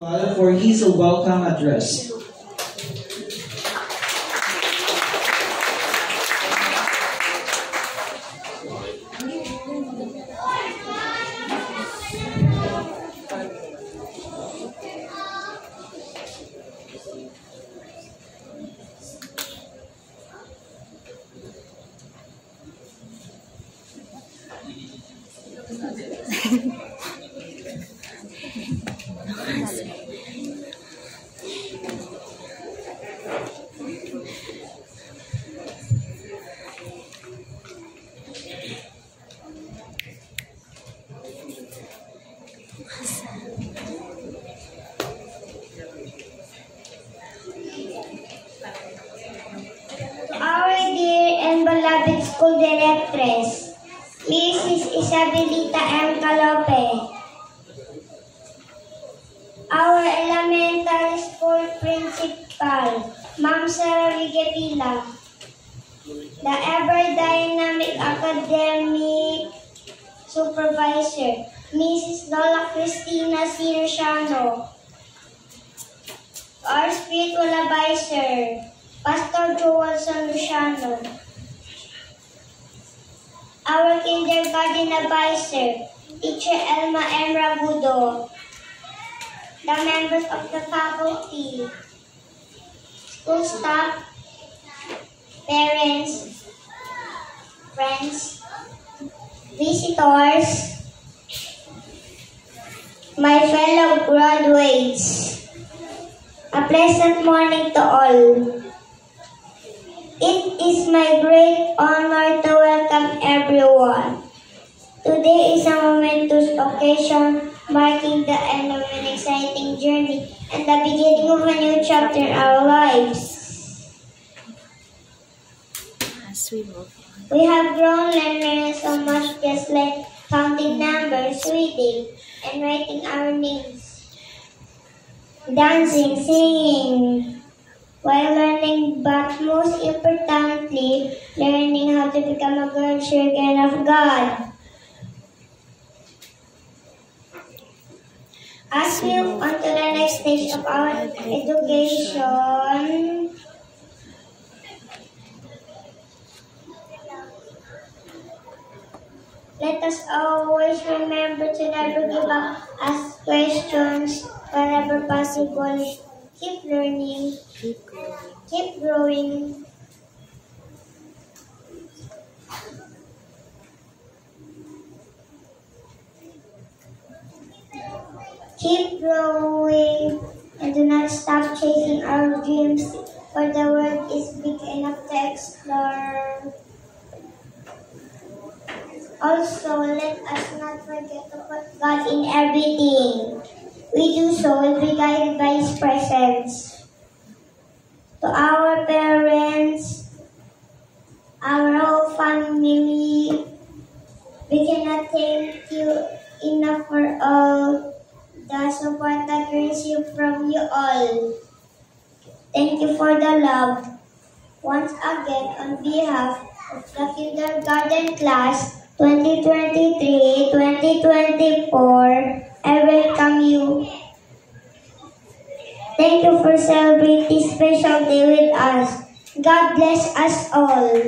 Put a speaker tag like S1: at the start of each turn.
S1: For his welcome address.
S2: Our dear and beloved school directress, Mrs. Isabelita M. Calope. Our elementary school principal, Ma'am Sarah Vigepila. The ever-dynamic academic supervisor, Mrs. Lola Cristina C. Luciano. Our spiritual advisor, Pastor Joel San Luciano. Our kindergarten advisor, Teacher Elma M. Ragudo. The members of the faculty, school staff, parents, friends, visitors, my fellow graduates, a pleasant morning to all. It is my great honor to welcome everyone. Today is a momentous occasion marking the end of an exciting journey and the beginning of a new chapter in our lives. We have grown learning so much, just like counting numbers, reading, and writing our names, dancing, singing, while learning, but most importantly, learning how to become a good children of God. As we move on to the next stage of our education, let us always remember to never give up, ask questions whenever possible, keep learning, keep growing. Keep growing and do not stop chasing our dreams, for the world is big enough to explore. Also, let us not forget to put God in everything we do, so we'll be guided by His presence. To our parents, our whole family, we cannot thank you enough for all the support that we receive from you all. Thank you for the love. Once again, on behalf of the kindergarten class 2023-2024, I welcome you. Thank you for celebrating this special day with us. God bless us all.